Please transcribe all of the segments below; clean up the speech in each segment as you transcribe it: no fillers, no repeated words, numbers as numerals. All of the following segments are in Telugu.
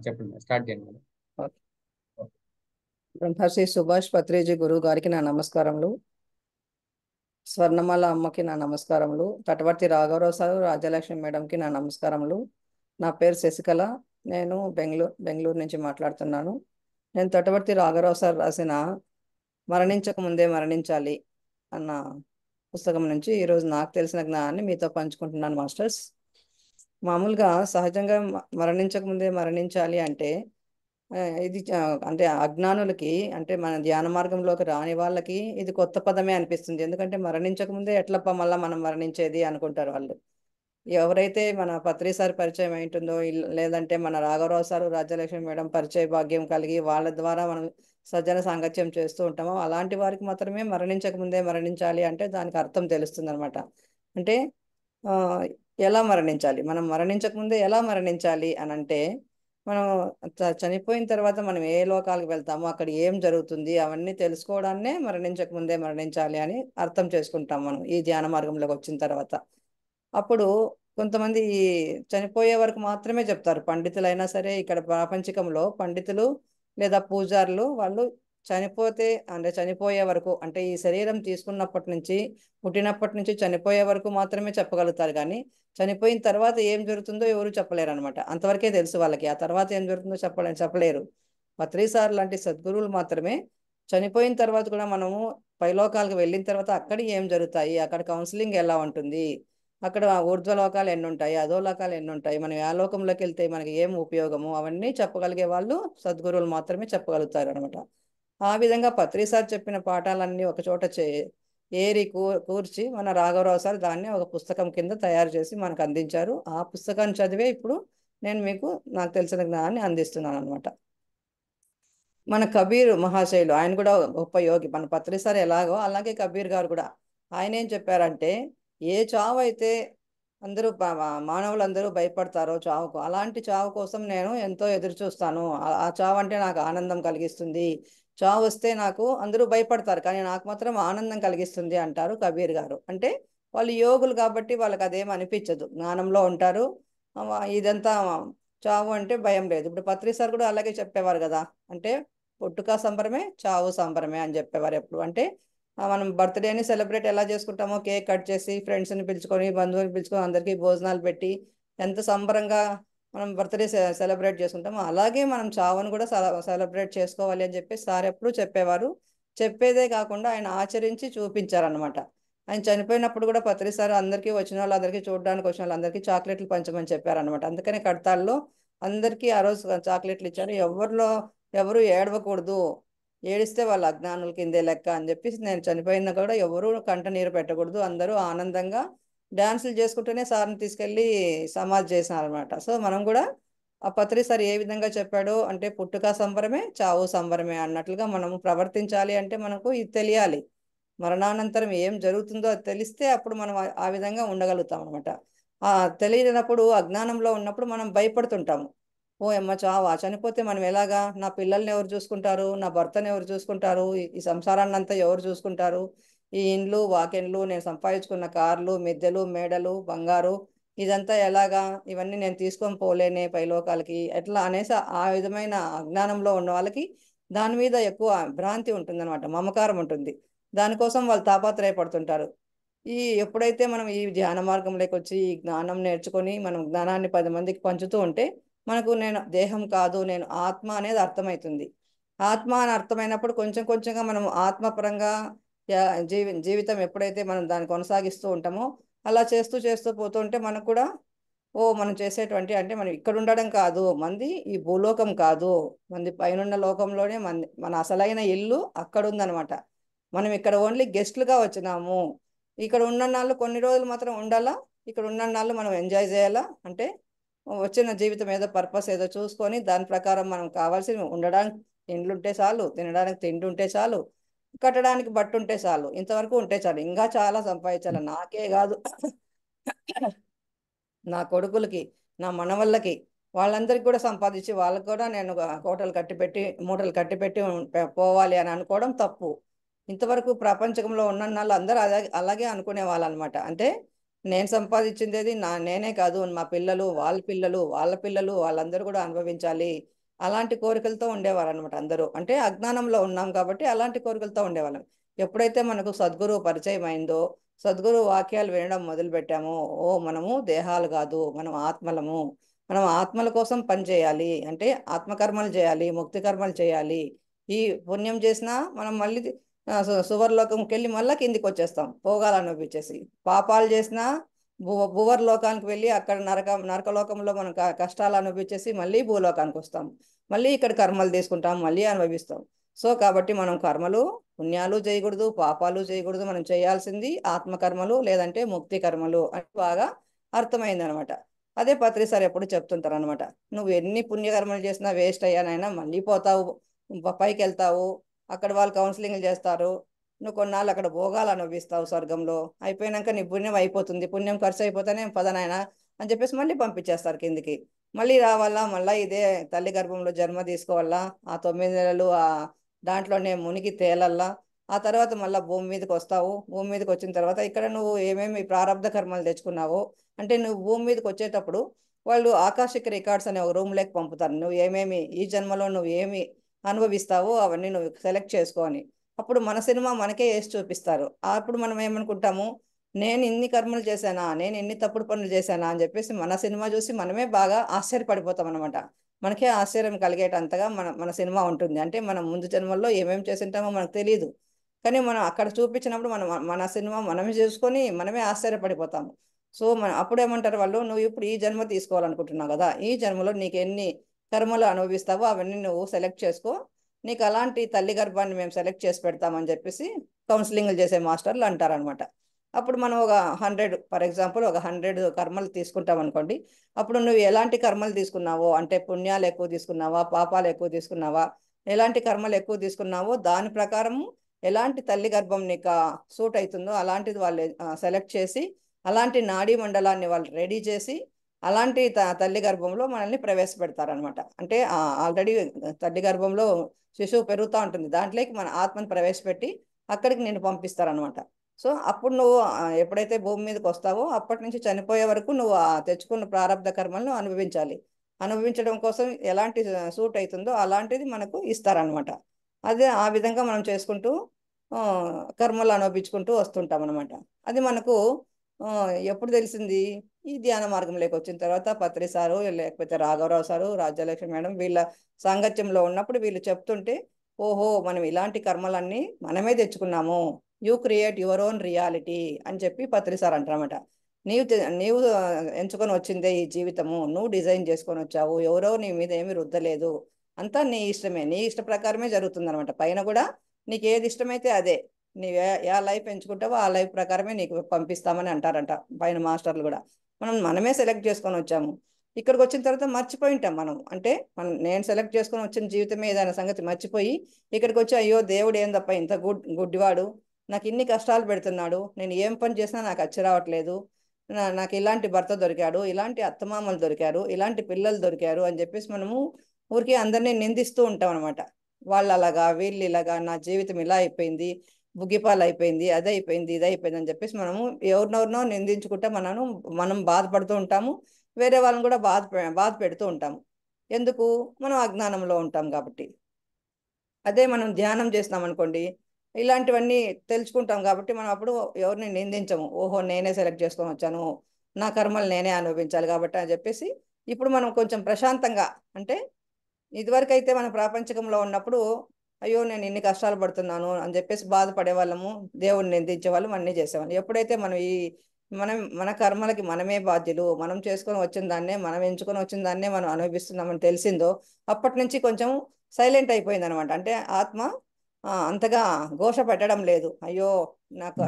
చెప్పండి, స్టార్ట్ చేయండి మేడం. ఓకే. బ్రహ్మశ్రీ సుభాష్ పత్రిజీ గురువు గారికి నా నమస్కారములు. స్వర్ణమాల అమ్మకి నా నమస్కారములు. తటవర్తి రాఘవరావు సార్, రాజలక్ష్మి మేడంకి నా నమస్కారములు. నా పేరు శశికళ. నేను బెంగళూరు నుంచి మాట్లాడుతున్నాను. నేను తటవర్తి రాఘవరావు సార్ రాసిన మరణించక ముందే మరణించాలి అన్న పుస్తకం నుంచి ఈరోజు నాకు తెలిసిన జ్ఞానాన్ని మీతో పంచుకుంటున్నాను మాస్టర్స్. మామూలుగా సహజంగా మరణించక ముందే మరణించాలి అంటే ఇది అంటే అజ్ఞానులకి, అంటే మన ధ్యాన మార్గంలోకి రాని వాళ్ళకి ఇది కొత్త పదమే అనిపిస్తుంది. ఎందుకంటే మరణించక ముందే ఎట్లప్ప మళ్ళా మనం మరణించేది అనుకుంటారు వాళ్ళు. ఎవరైతే మన పత్రి సార్ పరిచయం అయింటుందో, లేదంటే మన రాఘవరావు సారు, రాజ్యలక్ష్మి మేడం పరిచయ భాగ్యం కలిగి వాళ్ళ ద్వారా మనం సజ్జన సాంగత్యం చేస్తూ ఉంటామో అలాంటి వారికి మాత్రమే మరణించక ముందే మరణించాలి అంటే దానికి అర్థం తెలుస్తుంది అనమాట. అంటే ఆ, ఎలా మరణించాలి, మనం మరణించక ముందే ఎలా మరణించాలి అని అంటే, మనం చనిపోయిన తర్వాత మనం ఏ లోకాలకు వెళ్తామో అక్కడ ఏం జరుగుతుంది అవన్నీ తెలుసుకోవడాన్నే మరణించక ముందే మరణించాలి అని అర్థం చేసుకుంటాం మనం ఈ ధ్యాన మార్గంలోకి వచ్చిన తర్వాత. అప్పుడు కొంతమంది ఈ చనిపోయే వరకు మాత్రమే చెప్తారు. పండితులైనా సరే ఇక్కడ ప్రాపంచికంలో పండితులు లేదా పూజారులు వాళ్ళు చనిపోతే, అంటే చనిపోయే వరకు, అంటే ఈ శరీరం తీసుకున్నప్పటి నుంచి, పుట్టినప్పటి నుంచి చనిపోయే వరకు మాత్రమే చెప్పగలుగుతారు. కానీ చనిపోయిన తర్వాత ఏం జరుగుతుందో ఎవరు చెప్పలేరు అనమాట. అంతవరకే తెలుసు వాళ్ళకి. ఆ తర్వాత ఏం జరుగుతుందో చెప్పలేరు. పత్రిసార్ లాంటి సద్గురువులు మాత్రమే చనిపోయిన తర్వాత కూడా మనము పైలోకాలకు వెళ్ళిన తర్వాత అక్కడ ఏం జరుగుతాయి, అక్కడ కౌన్సిలింగ్ ఎలా ఉంటుంది, అక్కడ ఊర్ధ్వలోకాలు ఎన్ని ఉంటాయి, అధోలోకాలు ఎన్ని ఉంటాయి, మనం ఏ లోకంలోకి వెళ్తే మనకి ఏం ఉపయోగము, అవన్నీ చెప్పగలిగే వాళ్ళు సద్గురువులు మాత్రమే చెప్పగలుగుతారు అనమాట. ఆ విధంగా పత్రి సార్ చెప్పిన పాఠాలన్నీ ఒక చోట ఏరి కూర్చి మన రాఘవరావు సార్ దాన్ని ఒక పుస్తకం కింద తయారు చేసి మనకు అందించారు. ఆ పుస్తకాన్ని చదివే ఇప్పుడు నేను మీకు నాకు తెలిసిన జ్ఞానాన్ని అందిస్తున్నాను అనమాట. మన కబీర్ మహాశయులు ఆయన కూడా గొప్ప యోగి. మన పత్రి సార్ ఎలాగో అలాగే కబీర్ గారు కూడా ఆయన ఏం చెప్పారంటే, ఏ చావు అయితే అందరూ మానవులందరూ భయపడతారో చావుకు, అలాంటి చావు కోసం నేను ఎంతో ఎదురు చూస్తాను. ఆ చావు అంటే నాకు ఆనందం కలిగిస్తుంది. చావు వస్తే నాకు అందరూ భయపడతారు కానీ నాకు మాత్రం ఆనందం కలిగిస్తుంది అంటారు కబీర్ గారు. అంటే వాళ్ళు యోగులు కాబట్టి వాళ్ళకి అదేం అనిపించదు, జ్ఞానంలో ఉంటారు. ఇదంతా చావు అంటే భయం లేదు. ఇప్పుడు పత్రి సార్ కూడా అలాగే చెప్పేవారు కదా. అంటే పుట్టుక సంబరమే, చావు సంబరమే అని చెప్పేవారు ఎప్పుడు. అంటే మనం బర్త్డేని సెలబ్రేట్ ఎలా చేసుకుంటామో, కేక్ కట్ చేసి ఫ్రెండ్స్ని పిలుచుకొని బంధువుని పిలుచుకొని అందరికీ భోజనాలు పెట్టి ఎంత సంబరంగా మనం బర్త్డే సెలబ్రేట్ చేసుకుంటామో అలాగే మనం చావును కూడా సెలబ్రేట్ చేసుకోవాలి అని చెప్పి సార్ ఎప్పుడు చెప్పేవారు. చెప్పేదే కాకుండా ఆయన ఆచరించి చూపించారనమాట. ఆయన చనిపోయినప్పుడు కూడా పత్రి సార్ అందరికీ వచ్చిన వాళ్ళందరికీ, చూడడానికి వచ్చిన వాళ్ళందరికీ చాక్లెట్లు పంచమని చెప్పారనమాట. అందుకని కడతాల్లో అందరికీ ఆ రోజు చాక్లెట్లు ఇచ్చారు. ఎవరు ఏడవకూడదు, ఏడిస్తే వాళ్ళ అజ్ఞానుల కిందే లెక్క అని చెప్పేసి, నేను చనిపోయినా కూడా ఎవరు కంట నీరు పెట్టకూడదు, అందరూ ఆనందంగా డ్యాన్సులు చేసుకుంటూనే సార్ని తీసుకెళ్ళి సమాధి చేసినారనమాట. సో మనం కూడా ఆ పత్రి సార్ ఏ విధంగా చెప్పాడో, అంటే పుట్టుక సంబరమే, చావు సంబరమే అన్నట్లుగా మనము ప్రవర్తించాలి. అంటే మనకు ఇది తెలియాలి, మరణానంతరం ఏం జరుగుతుందో అది తెలిస్తే అప్పుడు మనం ఆ విధంగా ఉండగలుగుతాం అనమాట. ఆ తెలియనప్పుడు, అజ్ఞానంలో ఉన్నప్పుడు మనం భయపడుతుంటాము. ఓ అమ్మ చావా, చనిపోతే మనం ఎలాగా, నా పిల్లల్ని ఎవరు చూసుకుంటారు, నా భర్తను ఎవరు చూసుకుంటారు, ఈ సంసారాన్ని అంతా ఎవరు చూసుకుంటారు, ఈ ఇండ్లు వాకిండ్లు, నేను సంపాదించుకున్న కార్లు మిద్దెలు మేడలు బంగారు, ఇదంతా ఎలాగా, ఇవన్నీ నేను తీసుకొని పోలేనే పైలోకాలకి ఎట్లా అనేసి ఆ విధమైన అజ్ఞానంలో ఉన్న వాళ్ళకి దాని మీద ఎక్కువ భ్రాంతి ఉంటుందన్నమాట, మమకారం ఉంటుంది. దానికోసం వాళ్ళు తాపత్రయపడుతుంటారు. ఎప్పుడైతే మనం ఈ ధ్యాన మార్గంలోకి వచ్చి ఈ జ్ఞానం నేర్చుకొని మనం జ్ఞానాన్ని 10 మందికి పంచుతూ ఉంటే మనకు నేను దేహం కాదు, నేను ఆత్మ అనేది అర్థమవుతుంది. ఆత్మ అని అర్థమైనప్పుడు కొంచెం కొంచెంగా మనం ఆత్మపరంగా జీవితం ఎప్పుడైతే మనం దాన్ని కొనసాగిస్తూ ఉంటామో అలా చేస్తూ చేస్తూ పోతూ ఉంటే మనకు కూడా, మనం చేసేటువంటి, అంటే మనం ఇక్కడ ఉండడం కాదు, మంది ఈ భూలోకం కాదు, మంది పైనున్న లోకంలోనే మన అసలైన ఇల్లు అక్కడ ఉందన్నమాట. మనం ఇక్కడ ఓన్లీ గెస్ట్లుగా వచ్చినాము. ఇక్కడ ఉన్న నాళ్ళు కొన్ని రోజులు మాత్రం ఉండాలా, ఇక్కడ ఉన్న నాళ్ళు మనం ఎంజాయ్ చేయాలా. అంటే వచ్చిన జీవితం ఏదో పర్పస్ ఏదో చూసుకొని దాని ప్రకారం మనం కావాల్సి ఉండడానికి ఇండ్లు ఉంటే చాలు, తినడానికి తిండి ఉంటే చాలు, కట్టడానికి బట్ట ఉంటే చాలు, ఇంతవరకు ఉంటే చాలు. ఇంకా చాలా సంపాదించాలి, నాకే కాదు, నా కొడుకులకి, నా మనవళ్ళకి, వాళ్ళందరికీ కూడా సంపాదించి వాళ్ళకి కూడా నేను కోటలు కట్టిపెట్టి మూటలు కట్టిపెట్టి పోవాలి అని అనుకోవడం తప్పు. ఇంతవరకు ప్రపంచంలో ఉన్న వాళ్ళు అందరూ అలాగే అనుకునే వాళ్ళు అనమాట. అంటే నేను సంపాదించింది నేనే కాదు, మా పిల్లలు, వాళ్ళ పిల్లలు, వాళ్ళ పిల్లలు, వాళ్ళందరూ కూడా అనుభవించాలి. అలాంటి కోరికలతో ఉండేవారు అనమాట అందరూ. అంటే అజ్ఞానంలో ఉన్నాం కాబట్టి అలాంటి కోరికలతో ఉండేవాళ్ళం. ఎప్పుడైతే మనకు సద్గురువు పరిచయం అయిందో, సద్గురు వాక్యాలు వినడం మొదలు పెట్టామో, ఓ మనము దేహాలు కాదు, మనం ఆత్మలము, మనం ఆత్మల కోసం పని చేయాలి, అంటే ఆత్మకర్మలు చేయాలి, ముక్తి కర్మలు చేయాలి. ఈ పుణ్యం చేసినా మనం మళ్ళీ సువర్లోకంకి వెళ్ళి మళ్ళీ కిందికి వచ్చేస్తాం భోగాలు. పాపాలు చేసినా భువర్ లోకానికి వెళ్ళి అక్కడ నరకలోకంలో మనం కష్టాలు అనుభవించేసి మళ్ళీ భూలోకానికి వస్తాం. మళ్ళీ ఇక్కడ కర్మలు తీసుకుంటాం, మళ్ళీ అనుభవిస్తాం. సో కాబట్టి మనం కర్మలు, పుణ్యాలు చేయకూడదు, పాపాలు చేయకూడదు. మనం చేయాల్సింది ఆత్మకర్మలు, లేదంటే ముక్తి కర్మలు అని బాగా అర్థమైంది అనమాట. అదే పత్రి సార్ ఎప్పుడు చెప్తుంటారు అనమాట. నువ్వు ఎన్ని పుణ్యకర్మలు చేసినా వేస్ట్ అయ్యానైనా, మళ్ళీ పోతావు, పైకి వెళ్తావు, అక్కడ వాళ్ళు కౌన్సిలింగ్ చేస్తారు, నువ్వు కొన్నాళ్ళు అక్కడ భోగాలు అనుభవిస్తావు స్వర్గంలో. అయిపోయినాక నీ పుణ్యం అయిపోతుంది, పుణ్యం ఖర్చు అయిపోతేనే పదనాయన అని చెప్పేసి మళ్ళీ పంపించేస్తారు కిందికి. మళ్ళీ రావాలా, మళ్ళీ ఇదే తల్లి గర్భంలో జన్మ తీసుకోవాలా, ఆ 9 నెలలు దాంట్లోనే మునిగి తేలల్లా. ఆ తర్వాత మళ్ళీ భూమి మీదకి వస్తావు. భూమి మీదకి వచ్చిన తర్వాత ఇక్కడ నువ్వు ఏమేమి ప్రారంధ కర్మలు తెచ్చుకున్నావో, అంటే నువ్వు భూమి మీదకి వచ్చేటప్పుడు వాళ్ళు ఆకాశిక్ రికార్డ్స్ అనే ఒక రూమ్ లేకి పంపుతారు. నువ్వు ఏమేమి ఈ జన్మలో నువ్వు ఏమి అనుభవిస్తావో అవన్నీ నువ్వు సెలెక్ట్ చేసుకొని, అప్పుడు మన సినిమా మనకే వేసి చూపిస్తారు. అప్పుడు మనం ఏమనుకుంటాము, నేను ఇన్ని కర్మలు చేశానా, నేను ఎన్ని తప్పుడు పనులు చేశానా అని చెప్పేసి మన సినిమా చూసి మనమే బాగా ఆశ్చర్యపడిపోతాం అనమాట. మనకే ఆశ్చర్యం కలిగేటంతగా మన మన సినిమా ఉంటుంది. అంటే మనం ముందు జన్మల్లో ఏమేమి చేసింటామో మనకు తెలియదు, కానీ మనం అక్కడ చూపించినప్పుడు మనం మన సినిమా మనమే చూసుకొని మనమే ఆశ్చర్యపడిపోతాము. సో అప్పుడు ఏమంటారు వాళ్ళు, నువ్వు ఇప్పుడు ఈ జన్మ తీసుకోవాలనుకుంటున్నావు కదా, ఈ జన్మలో నీకు ఎన్ని కర్మలు అనుభవిస్తావో అవన్నీ నువ్వు సెలెక్ట్ చేసుకో, నీకు అలాంటి తల్లి గర్భాన్ని మేము సెలెక్ట్ చేసి పెడతామని చెప్పేసి కౌన్సిలింగ్లు చేసే మాస్టర్లు అంటారనమాట. అప్పుడు మనం ఒక 100, ఫర్ ఎగ్జాంపుల్ ఒక 100 కర్మలు తీసుకుంటాం అనుకోండి. అప్పుడు నువ్వు ఎలాంటి కర్మలు తీసుకున్నావో, అంటే పుణ్యాలు ఎక్కువ తీసుకున్నావా, పాపాలు ఎక్కువ తీసుకున్నావా, ఎలాంటి కర్మలు ఎక్కువ తీసుకున్నావో దాని ప్రకారం ఎలాంటి తల్లి గర్భం నీకు సూట్ అవుతుందో అలాంటిది వాళ్ళు సెలెక్ట్ చేసి, అలాంటి నాడీ మండలాన్ని వాళ్ళు రెడీ చేసి, అలాంటి తల్లి గర్భంలో మనల్ని ప్రవేశపెడతారనమాట. అంటే ఆల్రెడీ తల్లి గర్భంలో శిశువు పెరుగుతూ ఉంటుంది, దాంట్లోకి మన ఆత్మను ప్రవేశపెట్టి అక్కడికి నేను పంపిస్తారనమాట. సో అప్పుడు నువ్వు ఎప్పుడైతే భూమి మీదకి వస్తావో అప్పటి నుంచి చనిపోయే వరకు నువ్వు తెచ్చుకున్న ప్రారంధ కర్మలను అనుభవించాలి. అనుభవించడం కోసం ఎలాంటి సూట్ అవుతుందో అలాంటిది మనకు ఇస్తారనమాట. అదే ఆ విధంగా మనం చేసుకుంటూ ఆ, కర్మలు అనుభవించుకుంటూ వస్తుంటాం అనమాట. అది మనకు ఆ, ఎప్పుడు తెలిసింది, ఈ ధ్యాన మార్గంలోకి వచ్చిన తర్వాత పత్రి సారు, లేకపోతే రాఘవరావు సారు, రాజ్యలక్ష్మి మేడం వీళ్ళ సాంగత్యంలో ఉన్నప్పుడు వీళ్ళు చెప్తుంటే, ఓహో మనం ఇలాంటి కర్మలన్నీ మనమే తెచ్చుకున్నాము, you create your own reality అని చెప్పి పత్రి సార్ అంటారన్నమాట. నీవు ఎంచుకొని వచ్చిందే ఈ జీవితము, నువ్వు డిజైన్ చేసుకొని వచ్చావు, ఎవరో నీ మీద ఏమీ రుద్దలేదు, అంతా నీ ఇష్టమే, నీ ఇష్ట ప్రకారమే జరుగుతుంది అనమాట. పైన కూడా నీకు ఏది ఇష్టమైతే అదే, నీవు ఏ లైఫ్ ఎంచుకుంటావో ఆ లైఫ్ ప్రకారమే నీకు పంపిస్తామని అంటారంట పైన మాస్టర్లు కూడా. మనమే సెలెక్ట్ చేసుకొని వచ్చాము. ఇక్కడికి వచ్చిన తర్వాత మర్చిపోయి ఉంటాం మనం. అంటే నేను సెలెక్ట్ చేసుకొని వచ్చిన జీవితమే ఏదైనా సంగతి మర్చిపోయి ఇక్కడికి వచ్చి, అయ్యో దేవుడు ఏందప్ప ఇంత గుడ్డివాడు, నాకు ఇన్ని కష్టాలు పెడుతున్నాడు, నేను ఏం పని చేసినా నాకు అచ్చి రావట్లేదు, నాకు ఇలాంటి భర్త దొరికాడు, ఇలాంటి అత్తమామలు దొరికారు, ఇలాంటి పిల్లలు దొరికారు అని చెప్పేసి మనము ఊరికే అందరినీ నిందిస్తూ ఉంటాం అనమాట. వాళ్ళు అలాగా, వీళ్ళు ఇలాగా, నా జీవితం ఇలా అయిపోయింది, బుగ్గిపాలు అయిపోయింది, అది అయిపోయింది, ఇది అయిపోయింది అని చెప్పేసి మనము ఎవరినెవరినో నిందించుకుంటే మనం బాధపడుతూ ఉంటాము. వేరే వాళ్ళని కూడా బాధ పెడుతూ ఉంటాము. ఎందుకు? మనం అజ్ఞానంలో ఉంటాం కాబట్టి. అదే మనం ధ్యానం చేస్తాం అనుకోండి, ఇలాంటివన్నీ తెలుసుకుంటాం కాబట్టి మనం అప్పుడు ఎవరిని నిందించము. ఓహో నేనే సెలెక్ట్ చేసుకొని వచ్చాను, నా కర్మలు నేనే అనుభవించాలి కాబట్టి అని చెప్పేసి ఇప్పుడు మనం కొంచెం ప్రశాంతంగా, అంటే ఇదివరకైతే మన ప్రాపంచికంలో ఉన్నప్పుడు అయ్యో నేను ఇన్ని కష్టాలు పడుతున్నాను అని చెప్పేసి బాధపడే వాళ్ళము, దేవుడిని నిందించే వాళ్ళం, అన్నీ చేసేవాళ్ళం. ఎప్పుడైతే మనం మన కర్మలకి మనమే బాధ్యులు, మనం చేసుకొని వచ్చిన దాన్నే, మనం ఎంచుకొని వచ్చిన దాన్నే మనం అనుభవిస్తున్నామని తెలిసిందో అప్పటి నుంచి కొంచెం సైలెంట్ అయిపోయింది అనమాట. అంటే ఆత్మ అంతగా ఘోష పెట్టడం లేదు. అయ్యో నాకు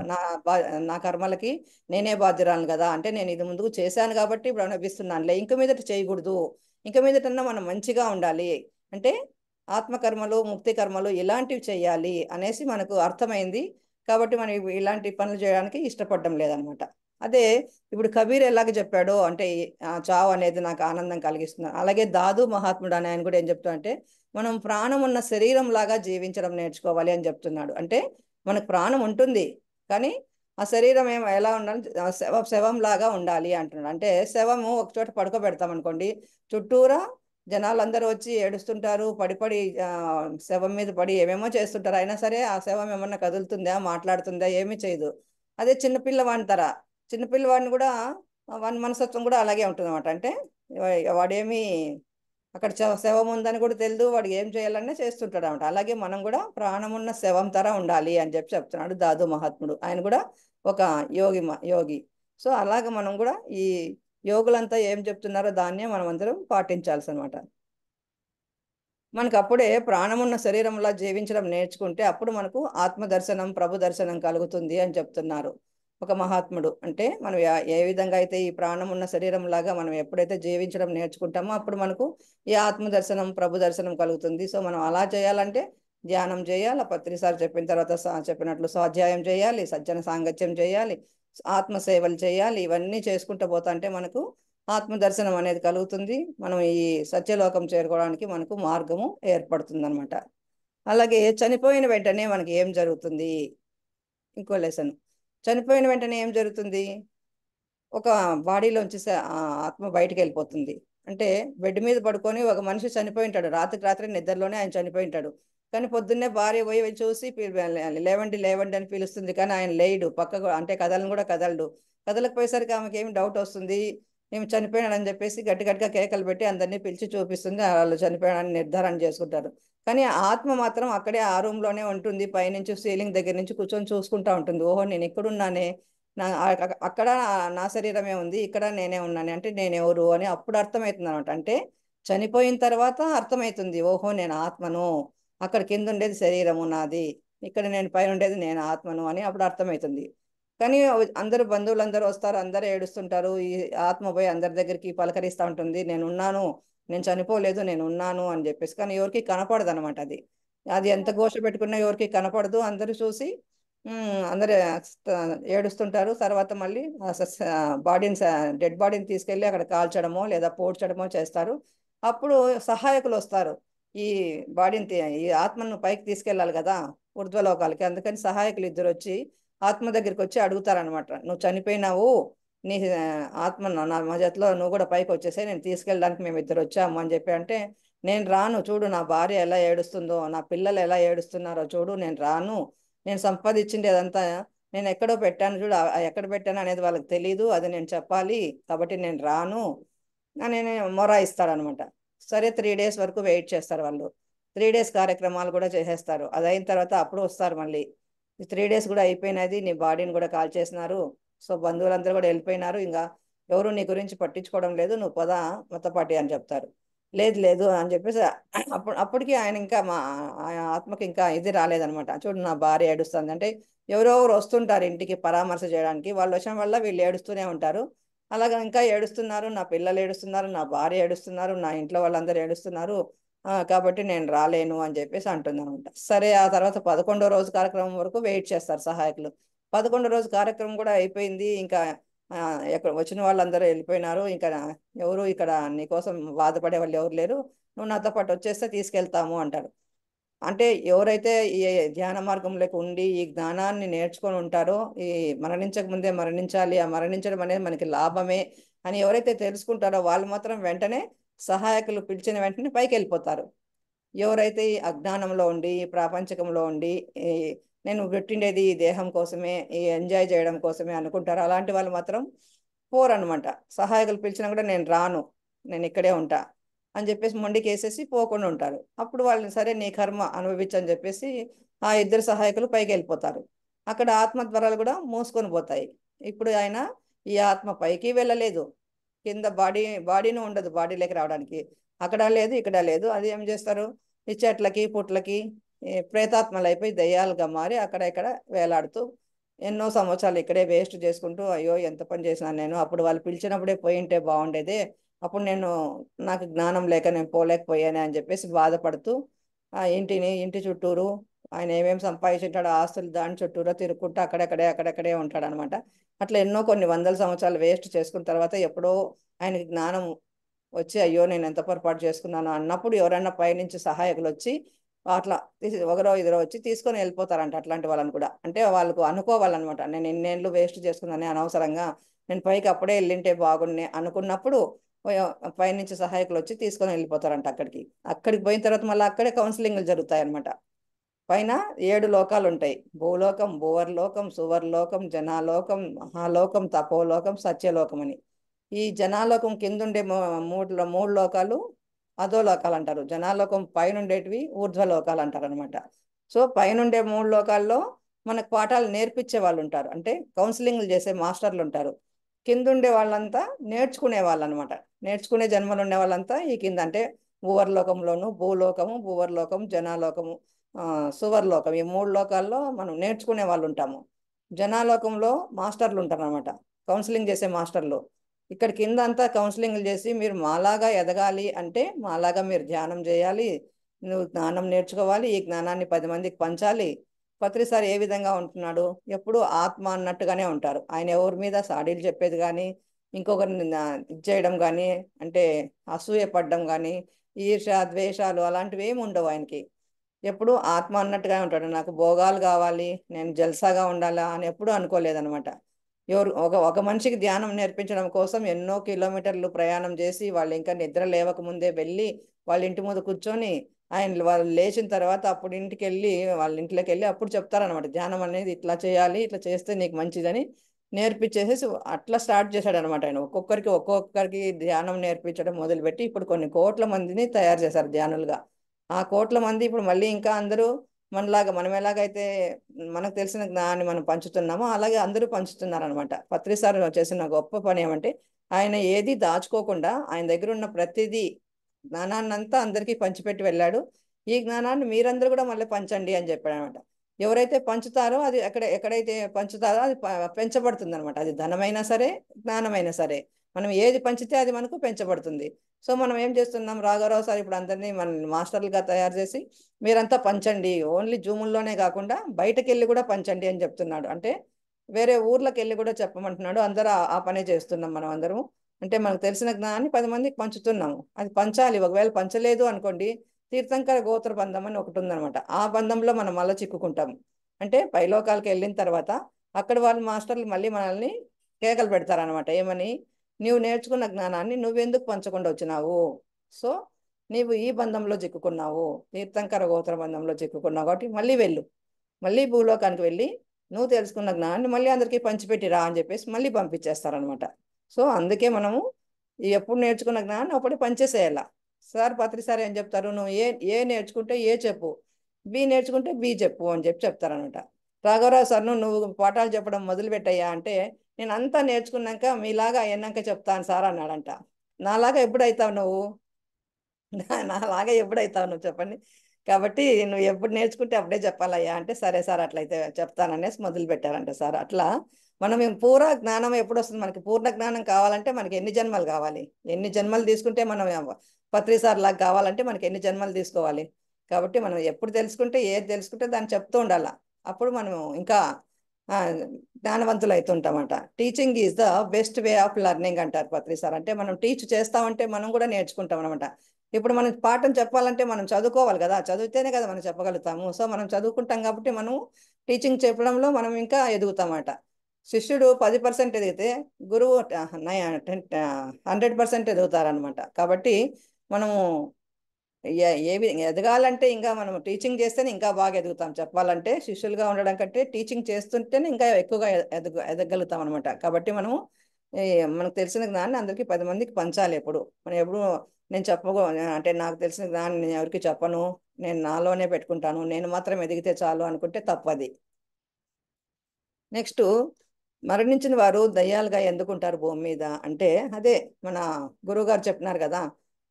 నా కర్మలకి నేనే బాధ్యురాలను కదా, అంటే నేను ఇది ముందుకు చేశాను కాబట్టి ఇప్పుడు అనుభవిస్తున్నానులే, ఇంక మీదట చేయకూడదు, ఇంక మీదటన్నా మనం మంచిగా ఉండాలి, అంటే ఆత్మకర్మలు, ముక్తి కర్మలు ఇలాంటివి చేయాలి అనేసి మనకు అర్థమైంది. కాబట్టి మనం ఇలాంటి పనులు చేయడానికి ఇష్టపడడం లేదనమాట. అదే ఇప్పుడు కబీర్ ఎలాగ చెప్పాడో, అంటే చావు అనేది నాకు ఆనందం కలిగిస్తుంది, అలాగే దాదు మహాత్ముడు అని ఆయన కూడా ఏం చెప్తా అంటే, మనం ప్రాణం ఉన్న శరీరం లాగా జీవించడం నేర్చుకోవాలి అని చెప్తున్నాడు. అంటే మనకు ప్రాణం ఉంటుంది, కానీ ఆ శరీరం ఎలా ఉండాలి, శవం లాగా ఉండాలి అంటున్నాడు. అంటే శవము ఒక చోట పడుకోబెడతాం అనుకోండి, చుట్టూరా జనాలందరూ వచ్చి ఏడుస్తుంటారు, పడి పడి శవం మీద పడి ఏమేమో చేస్తుంటారు. అయినా సరే ఆ శవం ఏమన్నా కదులుతుందా, మాట్లాడుతుందా, ఏమీ చేయదు. అదే చిన్నపిల్లవాడి తర చిన్నపిల్లవాడిని కూడా వాని మనస్తత్వం కూడా అలాగే ఉంటుంది అనమాట. అంటే వాడేమి అక్కడ శవం ఉందని కూడా తెలియదు, వాడు ఏం చేయాలనే చేస్తుంటాడు అనమాట. అలాగే మనం కూడా ప్రాణమున్న శవం తర ఉండాలి అని చెప్పి చెప్తున్నాడు దాదు మహాత్ముడు. ఆయన కూడా ఒక యోగి. సో అలాగ మనం కూడా ఈ యోగులంతా ఏం చెప్తున్నారో దాన్నే మనం అందరం పాటించాల్సి అనమాట. మనకు అప్పుడే ప్రాణమున్న శరీరంలా జీవించడం నేర్చుకుంటే అప్పుడు మనకు ఆత్మ దర్శనం, ప్రభు దర్శనం కలుగుతుంది అని చెప్తున్నారు ఒక మహాత్ముడు. అంటే మనం ఏ విధంగా అయితే ఈ ప్రాణం ఉన్న శరీరం లాగా మనం ఎప్పుడైతే జీవించడం నేర్చుకుంటామో అప్పుడు మనకు ఈ ఆత్మ దర్శనం, ప్రభు దర్శనం కలుగుతుంది. సో మనం అలా చేయాలంటే ధ్యానం చేయాలి, పత్రిసార్లు చెప్పిన తర్వాత చెప్పినట్లు స్వాధ్యాయం చేయాలి, సజ్జన సాంగత్యం చేయాలి, ఆత్మ సేవలు చేయాలి. ఇవన్నీ చేసుకుంటూ పోతా అంటే మనకు ఆత్మ దర్శనం అనేది కలుగుతుంది. మనం ఈ సత్యలోకం చేరుకోవడానికి మనకు మార్గము ఏర్పడుతుంది అనమాట. అలాగే చనిపోయిన వెంటనే మనకి ఏం జరుగుతుంది, ఇంకో లెసన్. చనిపోయిన వెంటనే ఏం జరుగుతుంది, ఒక బాడీలోంచి ఆత్మ బయటికి వెళ్ళిపోతుంది. అంటే బెడ్ మీద పడుకొని ఒక మనిషి చనిపోయి ఉంటాడు, రాత్రికి రాత్రి నిద్రలోనే ఆయన చనిపోయి ఉంటాడు. కానీ పొద్దున్నే భార్య పోయి చూసి లేవండి లేవండి అని పిలుస్తుంది, కానీ ఆయన లేడు, పక్కకు అంటే కదలను కూడా కదలడు. కదలకపోయేసరికి ఆమెకి ఏమి డౌట్ వస్తుంది, మేము చనిపోయాడని చెప్పేసి గట్టి గట్టిగా కేకలు పెట్టి అందరినీ పిలిచి చూపిస్తుంది, వాళ్ళు చనిపోయాడని నిర్ధారణ చేసుకుంటారు. కానీ ఆత్మ మాత్రం అక్కడే ఆ రూమ్లోనే ఉంటుంది, పైనుంచి సీలింగ్ దగ్గర నుంచి కూర్చొని చూసుకుంటా ఉంటుంది. ఓహో నేను ఇక్కడున్నానే, అక్కడ నా శరీరమే ఉంది, ఇక్కడ నేనే ఉన్నాను, అంటే నేను ఎవరు అని అప్పుడు అర్థమవుతుంది అనమాట. అంటే చనిపోయిన తర్వాత అర్థమవుతుంది, ఓహో నేను ఆత్మను, అక్కడ కింద ఉండేది శరీరము నాది, ఇక్కడ నేను పైన ఉండేది నేను ఆత్మను అని అప్పుడు అర్థమవుతుంది. కానీ అందరూ బంధువులందరూ వస్తారు, అందరూ ఏడుస్తుంటారు. ఈ ఆత్మ పోయి అందరి దగ్గరికి పలకరిస్తూ ఉంటుంది, నేను ఉన్నాను, నేను చనిపోలేదు, నేను ఉన్నాను అని చెప్పేసి. కానీ ఎవరికి కనపడదు అనమాట. అది అది ఎంత ఘోష పెట్టుకున్నా ఎవరికి కనపడదు. అందరూ చూసి అందరూ ఏడుస్తుంటారు. తర్వాత మళ్ళీ బాడీని, డెడ్ బాడీని తీసుకెళ్ళి అక్కడ కాల్చడమో లేదా పోడ్చడమో చేస్తారు. అప్పుడు సహాయకులు వస్తారు. ఈ ఈ ఆత్మను పైకి తీసుకెళ్ళాలి కదా ఊర్ధ్వలోకాలకి, అందుకని సహాయకులు ఇద్దరు వచ్చి ఆత్మ దగ్గరికి వచ్చి అడుగుతారనమాట, నువ్వు చనిపోయినావు, నీ ఆత్మ మా జతలో నువ్వు కూడా పైకి వచ్చేసే, నేను తీసుకెళ్ళడానికి మేము ఇద్దరు వచ్చాము అని చెప్పి. అంటే నేను రాను, చూడు నా భార్య ఎలా ఏడుస్తుందో, నా పిల్లలు ఎలా ఏడుస్తున్నారో చూడు, నేను రాను, నేను సంపాదించింది అదంతా నేను ఎక్కడో పెట్టాను చూడు, ఎక్కడ పెట్టాను అనేది వాళ్ళకి తెలియదు, అది నేను చెప్పాలి, కాబట్టి నేను రాను అని మొరాయిస్తాడనమాట. సరే 3 డేస్ వరకు వెయిట్ చేస్తారు వాళ్ళు. 3 డేస్ కార్యక్రమాలు కూడా చేసేస్తారు. అది అయిన తర్వాత అప్పుడు వస్తారు మళ్ళీ. ఈ 3 డేస్ కూడా అయిపోయినది, నీ బాడీని కూడా కాల్ చేసినారు, సో బంధువులందరూ కూడా వెళ్ళిపోయినారు, ఇంకా ఎవరు నీ గురించి పట్టించుకోవడం లేదు, నువ్వు పద మొత్తపాటి అని చెప్తారు. లేదు లేదు అని చెప్పేసి అప్పటికి ఆయన ఇంకా ఆయన ఆత్మకి ఇంకా ఇది రాలేదనమాట. చూడు నా భార్య ఏడుస్తుంది అంటే, ఎవరెవరు వస్తుంటారు ఇంటికి పరామర్శ చేయడానికి, వాళ్ళు వచ్చిన వల్ల వీళ్ళు ఏడుస్తూనే ఉంటారు. అలాగా ఇంకా ఏడుస్తున్నారు, నా పిల్లలు ఏడుస్తున్నారు, నా భార్య ఏడుస్తున్నారు, నా ఇంట్లో వాళ్ళందరూ ఏడుస్తున్నారు, కాబట్టి నేను రాలేను అని చెప్పేసి అంటుంది అనమాట. సరే ఆ తర్వాత 11వ రోజు కార్యక్రమం వరకు వెయిట్ చేస్తారు సహాయకులు. 11వ రోజు కార్యక్రమం కూడా అయిపోయింది, ఇంకా ఎక్కడ వచ్చిన వాళ్ళందరూ వెళ్ళిపోయినారు, ఇంకా ఎవరు ఇక్కడ నీకోసం బాధపడే వాళ్ళు ఎవరు లేరు, నువ్వు నాతో పాటు వచ్చేస్తే తీసుకెళ్తాము అంటారు. అంటే ఎవరైతే ఈ ధ్యాన మార్గంలోకి ఉండి ఈ జ్ఞానాన్ని నేర్చుకొని ఉంటారో, ఈ మరణించక ముందే మరణించాలి, ఆ మరణించడం అనేది మనకి లాభమే అని ఎవరైతే తెలుసుకుంటారో వాళ్ళు మాత్రం వెంటనే సహాయకులు పిలిచిన వెంటనే పైకి వెళ్ళిపోతారు. ఎవరైతే ఈ అజ్ఞానంలో ఉండి ఈ ప్రాపంచకంలో ఉండి ఈ నేను పుట్టిండేది ఈ దేహం కోసమే, ఈ ఎంజాయ్ చేయడం కోసమే అనుకుంటారో అలాంటి వాళ్ళు మాత్రం పోరనమాట. సహాయకులు పిలిచినా కూడా నేను రాను, నేను ఇక్కడే ఉంటా అని చెప్పేసి మొండికేసేసి పోకుండా ఉంటారు. అప్పుడు వాళ్ళని సరే నీ కర్మ అనుభవించని చెప్పేసి ఆ ఇద్దరు సహాయకులు పైకి వెళ్ళిపోతారు. అక్కడ ఆత్మ ద్వారాలు కూడా మూసుకొని పోతాయి. ఇప్పుడు ఆయన ఈ ఆత్మ పైకి వెళ్ళలేదు, కింద బాడీని ఉండదు బాడీలోకి రావడానికి, అక్కడ లేదు ఇక్కడ లేదు. అది ఏం చేస్తారు, ఈ చెట్లకి పుట్లకి ప్రేతాత్మలు అయిపోయి దయ్యాలుగా మారి అక్కడ ఇక్కడ వేలాడుతూ ఎన్నో సంవత్సరాలు ఇక్కడే వేస్ట్ చేసుకుంటూ, అయ్యో ఎంత పని చేసినాను నేను, అప్పుడు వాళ్ళు పిలిచినప్పుడే పోయింటే బాగుండేదే, అప్పుడు నాకు జ్ఞానం లేక నేను పోలేకపోయాను అని చెప్పేసి బాధపడుతూ ఆ ఇంటి చుట్టూరు ఆయన ఏమేమి సంపాదించుంటాడో ఆస్తులు దాని చుట్టూరా తిరుక్కుంటూ అక్కడక్కడే ఉంటాడు అనమాట. అట్లా ఎన్నో కొన్ని వందల సంవత్సరాలు వేస్ట్ చేసుకున్న తర్వాత ఎప్పుడో ఆయనకి జ్ఞానం వచ్చి, అయ్యో నేను ఎంత పొరపాటు చేసుకున్నాను అన్నప్పుడు ఎవరైనా పైనుంచి సహాయకులు వచ్చి అట్లా ఒకరో ఇద్దరు వచ్చి తీసుకొని వెళ్ళిపోతారంట అట్లాంటి వాళ్ళని కూడా. అంటే వాళ్ళకు అనుకోవాలన్నమాట, నేను ఇన్నేళ్ళు వేస్ట్ చేసుకున్నాను అనవసరంగా, నేను పైకి అప్పుడే వెళ్ళింటే బాగుండే అనుకున్నప్పుడు పైనుంచి సహాయకులు వచ్చి తీసుకొని వెళ్ళిపోతారంట అక్కడికి. అక్కడికి పోయిన తర్వాత మళ్ళీ అక్కడే కౌన్సిలింగ్లు జరుగుతాయి అనమాట. పైన 7 లోకాలు ఉంటాయి: భూలోకం, భువర్లోకం, సువర్లోకం, జనాలోకం, మహాలోకం, తపోలోకం, సత్యలోకం అని. ఈ జనాలోకం కింద ఉండే మూడు లోకాలు అధోలోకాలు అంటారు. జనాలోకం పైన ఉండేటివి ఊర్ధ్వలోకాలు అంటారు అనమాట. సో పైనుండే 3 లోకాల్లో మనకు పాఠాలు నేర్పించే వాళ్ళు ఉంటారు, అంటే కౌన్సిలింగ్లు చేసే మాస్టర్లు ఉంటారు. కింద ఉండే వాళ్ళంతా నేర్చుకునే వాళ్ళు అనమాట. నేర్చుకునే జన్మలు ఉండే వాళ్ళంతా ఈ కింద, అంటే భూవర్లోకంలోను, భూలోకము, భూవర్లోకం, జనాలోకము, ఆ, సువర్లోకం, ఈ 3 లోకాల్లో మనం నేర్చుకునే వాళ్ళు ఉంటాము. జనాలోకంలో మాస్టర్లు ఉంటారు అనమాట, కౌన్సిలింగ్ చేసే మాస్టర్లు. ఇక్కడ కింద అంతా కౌన్సిలింగ్లు చేసి మీరు మాలాగా ఎదగాలి అంటే మాలాగా మీరు ధ్యానం చేయాలి, నువ్వు జ్ఞానం నేర్చుకోవాలి, ఈ జ్ఞానాన్ని 10 మందికి పంచాలి. పత్రిసారి ఏ విధంగా ఉంటున్నాడు, ఎప్పుడు ఆత్మ అన్నట్టుగానే ఉంటారు. ఆయన ఎవరి మీద సాడీలు చెప్పేది కానీ, ఇంకొకరిని ఇది చేయడం కానీ, అంటే అసూయ పడ్డం కానీ, ఈర్ష ద్వేషాలు అలాంటివి ఏమి ఉండవు ఆయనకి. ఎప్పుడు ఆత్మ అన్నట్టుగా ఉంటాడు. నాకు భోగాలు కావాలి, నేను జల్సాగా ఉండాలా అని ఎప్పుడూ అనుకోలేదనమాట. ఎవరు ఒక ఒక మనిషికి ధ్యానం నేర్పించడం కోసం ఎన్నో కిలోమీటర్లు ప్రయాణం చేసి, వాళ్ళు ఇంకా నిద్ర లేవక ముందే వెళ్ళి వాళ్ళ ఇంటి ముందు కూర్చొని, ఆయన వాళ్ళు లేచిన తర్వాత అప్పుడు ఇంటికి వెళ్ళి, వాళ్ళ ఇంట్లోకి వెళ్ళి అప్పుడు చెప్తారనమాట, ధ్యానం అనేది ఇట్లా చేయాలి, ఇట్లా చేస్తే నీకు మంచిదని నేర్పించేసి అట్లా స్టార్ట్ చేశాడు అనమాట. ఆయన ఒక్కొక్కరికి ధ్యానం నేర్పించడం మొదలుపెట్టి ఇప్పుడు కొన్ని కోట్ల మందిని తయారు చేశారు ధ్యానులుగా. ఆ కోట్ల మంది ఇప్పుడు మళ్ళీ ఇంకా అందరూ మనలాగా, మనం ఎలాగైతే మనకు తెలిసిన జ్ఞానాన్ని మనం పంచుతున్నామో అలాగే అందరూ పంచుతున్నారు అనమాట. పత్రిసారి చేసిన గొప్ప పని ఏమంటే, ఆయన ఏది దాచుకోకుండా ఆయన దగ్గర ఉన్న ప్రతిదీ జ్ఞానాన్నంతా అందరికీ పంచిపెట్టి వెళ్ళాడు. ఈ జ్ఞానాన్ని మీరందరూ కూడా మళ్ళీ పంచండి అని చెప్పాడు అనమాట. ఎవరైతే పంచుతారో అది ఎక్కడైతే పంచుతారో అది పెంచబడుతుంది అనమాట. అది ధనమైనా సరే, జ్ఞానమైనా సరే, మనం ఏది పంచితే అది మనకు పెంచబడుతుంది. సో మనం ఏం చేస్తున్నాం, రాఘవరావు సార్ ఇప్పుడు అందరినీ మన మాస్టర్లుగా తయారు చేసి మీరంతా పంచండి, ఓన్లీ జూముల్లోనే కాకుండా బయటకు వెళ్ళి కూడా పంచండి అని చెప్తున్నాడు. అంటే వేరే ఊర్లకు వెళ్ళి కూడా చెప్పమంటున్నాడు. అందరూ ఆ పనే చేస్తున్నాం మనం అందరం. అంటే మనకు తెలిసిన జ్ఞానాన్ని 10 మందికి పంచుతున్నాము. అది పంచాలి. ఒకవేళ పంచలేదు అనుకోండి, తీర్థంకర గోత్ర బంధం అని ఒకటి ఉందన్నమాట. ఆ బంధంలో మనం మళ్ళీ చిక్కుకుంటాము. అంటే పైలోకాలకు వెళ్ళిన తర్వాత అక్కడ వాళ్ళు మాస్టర్లు మళ్ళీ మనల్ని కేకలు పెడతారనమాట. ఏమని, నీవు నేర్చుకున్న జ్ఞానాన్ని నువ్వెందుకు పంచకుండా వచ్చినావు, సో నీవు ఈ బంధంలో చిక్కుకున్నావు, తీర్థంకర గోత్ర బంధంలో చిక్కుకున్నావు, కాబట్టి మళ్ళీ వెళ్ళు, మళ్ళీ భూలోకానికి వెళ్ళి నువ్వు తెలుసుకున్న జ్ఞానాన్ని మళ్ళీ అందరికీ పంచిపెట్టిరా అని చెప్పేసి మళ్ళీ పంపించేస్తారనమాట. సో అందుకే మనము ఎప్పుడు నేర్చుకున్న జ్ఞానాన్ని అప్పుడే పంచేసేయాల. సార్ పత్రి సార్ ఏం చెప్తారు, నువ్వు ఏ నేర్చుకుంటే ఏ చెప్పు, బి నేర్చుకుంటే బి చెప్పు అని చెప్పి చెప్తారనమాట. రాఘవరావు సార్ నువ్వు పాఠాలు చెప్పడం మొదలు పెట్టయ్యా అంటే, నేను అంతా నేర్చుకున్నాక మీలాగా అయ్యాక చెప్తాను సార్ అన్నాడంట. నాలాగా ఎప్పుడైతావు నువ్వు, నాలాగా ఎప్పుడైతావు నువ్వు చెప్పండి. కాబట్టి నువ్వు ఎప్పుడు నేర్చుకుంటే అప్పుడే చెప్పాలయ్యా అంటే, సరే సార్ అట్లయితే చెప్తాననేసి మొదలు పెట్టారంట సార్. అట్లా మనం పూర్ణ జ్ఞానం ఎప్పుడు వస్తుంది, మనకి పూర్ణ జ్ఞానం కావాలంటే మనకి ఎన్ని జన్మలు కావాలి, ఎన్ని జన్మలు తీసుకుంటే మనం పత్రి సార్ లాగా కావాలంటే మనకి ఎన్ని జన్మలు తీసుకోవాలి. కాబట్టి మనం ఎప్పుడు తెలుసుకుంటే ఏది తెలుసుకుంటే దాన్ని చెప్తూ ఉండాల. అప్పుడు మనం ఇంకా ఆ, జ్ఞానవంతులు అవుతుంటామంట. Teaching is the best way of learning అంటారు పత్రి సార్. అంటే మనం టీచ్ చేస్తామంటే మనం కూడా నేర్చుకుంటాం అనమాట. ఇప్పుడు మనం పాఠం చెప్పాలంటే మనం చదువుకోవాలి కదా, చదివితేనే కదా మనం చెప్పగలుగుతాము. సో మనం చదువుకుంటాం కాబట్టి మనం టీచింగ్ చెప్పడంలో మనం ఇంకా ఎదుగుతామట. శిష్యుడు 10% ఎదిగితే గురువు 100% ఎదుగుతారనమాట. కాబట్టి మనము ఏవి ఎదగాలంటే ఇంకా మనం టీచింగ్ చేస్తేనే ఇంకా బాగా ఎదుగుతాం. చెప్పాలంటే శిష్యులుగా ఉండడం కంటే టీచింగ్ చేస్తుంటేనే ఇంకా ఎక్కువగా ఎదగలుగుతాం అనమాట. కాబట్టి మనము ఈ మనకు తెలిసిన జ్ఞానాన్ని అందరికీ 10 మందికి పంచాలి. ఎప్పుడు మనం ఎప్పుడు నేను అంటే నాకు తెలిసిన జ్ఞానాన్ని నేను ఎవరికి చెప్పను, నేను నాలోనే పెట్టుకుంటాను, నేను మాత్రం ఎదిగితే చాలు అనుకుంటే తప్పది. నెక్స్ట్, మరణించిన వారు దయ్యాలుగా ఎందుకుంటారు భూమి మీద అంటే, అదే మన గురువుగారు చెప్పినారు కదా,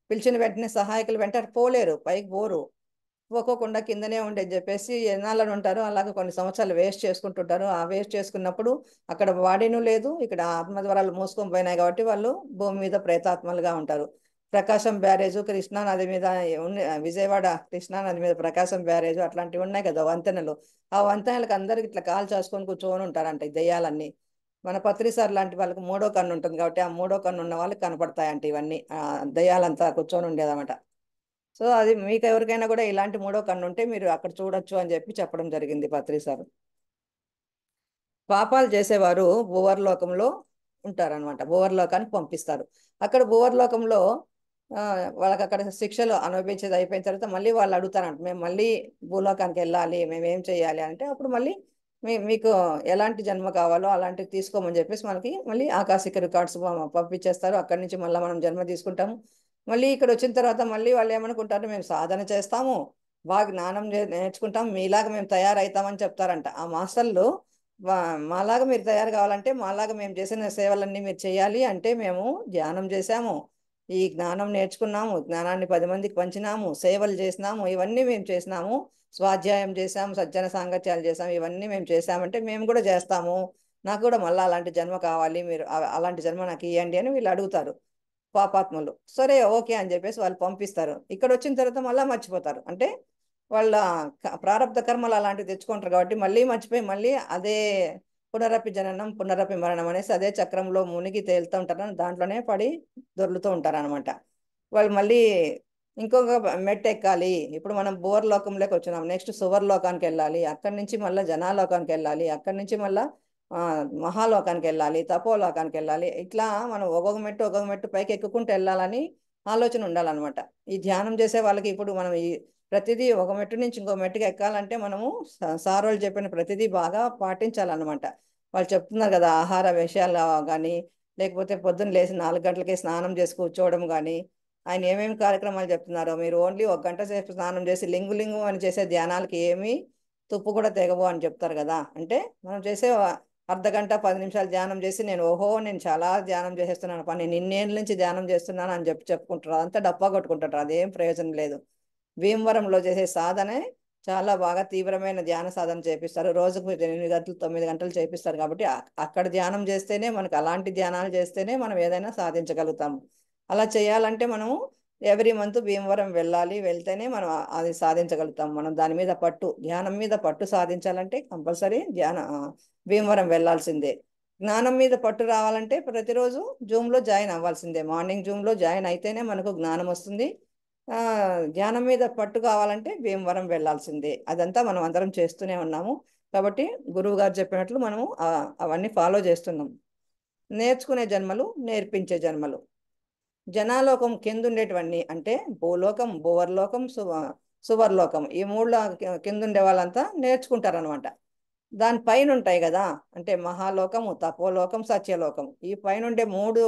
పిలిచిన వెంటనే సహాయకులు వెంటనే పోలేరు, పైకి పోరు, పోకోకుండా కిందనే ఉండేది చెప్పేసి ఎన్నాళ్ళని ఉంటారు. అలాగే కొన్ని సంవత్సరాలు వేస్ట్ చేసుకుంటుంటారు. ఆ వేస్ట్ చేసుకున్నప్పుడు అక్కడ బాడీను లేదు, ఇక్కడ ఆత్మద్వారాలు మూసుకొని పోయినాయి కాబట్టి వాళ్ళు భూమి మీద ప్రేతాత్మలుగా ఉంటారు. ప్రకాశం బ్యారేజ్ కృష్ణా నది మీద విజయవాడ కృష్ణా నది మీద ప్రకాశం బ్యారేజ్ అట్లాంటివి ఉన్నాయి కదా వంతెనలు. ఆ వంతెనలకు అందరికి ఇట్లా కాలు చేసుకొని కూర్చొని ఉంటారంట ఈ దెయ్యాలన్నీ. మన పత్రి సార్ లాంటి వాళ్ళకి 3వ కన్ను ఉంటుంది కాబట్టి ఆ 3వ కన్ను ఉన్న వాళ్ళకి కనపడతాయంట ఇవన్నీ. దయ్యాలంతా కూర్చొని ఉండేదన్నమాట. సో అది మీకు ఎవరికైనా కూడా ఇలాంటి మూడో కన్ను ఉంటే మీరు అక్కడ చూడొచ్చు అని చెప్పి చెప్పడం జరిగింది పత్రి సార్. పాపాలు చేసేవారు భూవర్లోకంలో ఉంటారనమాట. భూవర్లోకానికి పంపిస్తారు. అక్కడ భూవర్లోకంలో వాళ్ళకి అక్కడ శిక్షలు అనుభవించేది అయిపోయిన తర్వాత మళ్ళీ వాళ్ళు అడుగుతారంట, మేము మళ్ళీ భూలోకానికి వెళ్ళాలి, మేము ఏం చేయాలి అంటే అప్పుడు మళ్ళీ మీకు ఎలాంటి జన్మ కావాలో అలాంటివి తీసుకోమని చెప్పేసి మనకి మళ్ళీ ఆకాశిక రికార్డ్స్ పంపించేస్తారు. అక్కడి నుంచి మళ్ళీ మనం జన్మ తీసుకుంటాము. మళ్ళీ ఇక్కడ వచ్చిన తర్వాత మళ్ళీ వాళ్ళు ఏమనుకుంటారు, మేము సాధన చేస్తాము, బాగా జ్ఞానం నేర్చుకుంటాం, మీలాగా మేము తయారవుతామని చెప్తారంట ఆ మాస్టర్లు. మాలాగా మీరు తయారు కావాలంటే మాలాగా మేము చేసిన సేవలన్నీ మీరు చేయాలి అంటే మేము ధ్యానం చేశాము, ఈ జ్ఞానం నేర్చుకున్నాము, జ్ఞానాన్ని 10 మందికి పంచినాము, సేవలు చేసినాము, ఇవన్నీ మేము చేసినాము, స్వాధ్యాయం చేశాము, సజ్జన సాంగత్యాలు చేసాము, ఇవన్నీ మేము చేశామంటే మేము కూడా చేస్తాము, నాకు కూడా మళ్ళీ అలాంటి జన్మ కావాలి, మీరు అలాంటి జన్మ నాకు ఇవ్వండి అని వీళ్ళు అడుగుతారు పాపాత్ములు. సరే ఓకే అని చెప్పేసి వాళ్ళు పంపిస్తారు. ఇక్కడ వచ్చిన తర్వాత మళ్ళీ మర్చిపోతారు. అంటే వాళ్ళ ప్రారంధ కర్మలు అలాంటివి తెచ్చుకుంటారు కాబట్టి మళ్ళీ మర్చిపోయి మళ్ళీ అదే పునరపి జననం పునరపి మరణం అనేసి అదే చక్రంలో మునిగి తేలుతూ ఉంటారు, దాంట్లోనే పడి దొర్లుతూ ఉంటారు అనమాట. వాళ్ళు మళ్ళీ ఇంకొక మెట్టు ఎక్కాలి. ఇప్పుడు మనం బోర్ లోకంలోకి వచ్చినాం, నెక్స్ట్ సువర్ లోకానికి వెళ్ళాలి, అక్కడి నుంచి మళ్ళీ జనాలోకానికి వెళ్ళాలి, అక్కడి నుంచి మళ్ళీ మహాలోకానికి వెళ్ళాలి, తపోలోకానికి వెళ్ళాలి. ఇట్లా మనం ఒక్కొక్క మెట్టు పైకి ఎక్కుకుంటూ వెళ్ళాలని ఆలోచన ఉండాలన్నమాట. ఈ ధ్యానం చేసే వాళ్ళకి ఇప్పుడు మనం ఈ ప్రతిదీ ఒక మెట్టు నుంచి ఇంకో మెట్టుకి ఎక్కాలంటే మనము సార్ వాళ్ళు చెప్పిన ప్రతిదీ బాగా పాటించాలన్నమాట. వాళ్ళు చెప్తున్నారు కదా, ఆహార విషయాలు కానీ, లేకపోతే పొద్దున్న లేచి 4 గంటలకే స్నానం చేసి కూర్చోవడం కానీ, ఆయన ఏమేమి కార్యక్రమాలు చెప్తున్నారో మీరు ఓన్లీ 1 గంట సేపు స్నానం చేసి లింగు లింగు అని చేసే ధ్యానాలకి ఏమీ తుప్పు కూడా తెగవు అని చెప్తారు కదా. అంటే మనం చేసే అర్ధగంట 10 నిమిషాలు ధ్యానం చేసి నేను ఓహో నేను చాలా ధ్యానం చేసేస్తున్నాను పని, నేను ఇన్నేళ్ళ నుంచి ధ్యానం చేస్తున్నాను అని చెప్పుకుంటారు, అంతా డబ్బా కొట్టుకుంటారు, అదేం ప్రయోజనం లేదు. భీమవరంలో చేసే సాధనే చాలా బాగా తీవ్రమైన ధ్యాన సాధన చేపిస్తారు. రోజుకు 8 గంటలు 9 గంటలు చేపిస్తారు కాబట్టి అక్కడ ధ్యానం చేస్తేనే మనకు, అలాంటి ధ్యానాలు చేస్తేనే మనం ఏదైనా సాధించగలుగుతాము. అలా చేయాలంటే మనము ఎవ్రీ మంత్ భీమవరం వెళ్ళాలి, వెళ్తేనే మనం అది సాధించగలుగుతాం. మనం దాని మీద పట్టు, ధ్యానం మీద పట్టు సాధించాలంటే కంపల్సరీ భీమవరం వెళ్ళాల్సిందే. జ్ఞానం మీద పట్టు రావాలంటే ప్రతిరోజు జూమ్లో జాయిన్ అవ్వాల్సిందే. మార్నింగ్ జూమ్లో జాయిన్ అయితేనే మనకు జ్ఞానం వస్తుంది. ఆ ధ్యానం మీద పట్టు కావాలంటే భీమవరం వెళ్ళాల్సిందే. అదంతా మనం అందరం చేస్తూనే ఉన్నాము కాబట్టి గురువు గారు చెప్పినట్లు మనము అవన్నీ ఫాలో చేస్తున్నాం. నేర్చుకునే జన్మలు, నేర్పించే జన్మలు. జనాలోకం కింద ఉండేటివన్నీ అంటే భూలోకం, భూవర్లోకం, సువర్లోకం, ఈ మూడులో కింద ఉండే వాళ్ళంతా నేర్చుకుంటారనమాట. దాని పైన ఉంటాయి కదా, అంటే మహాలోకము, తపోలోకం, సత్యలోకం, ఈ పైన ఉండే 3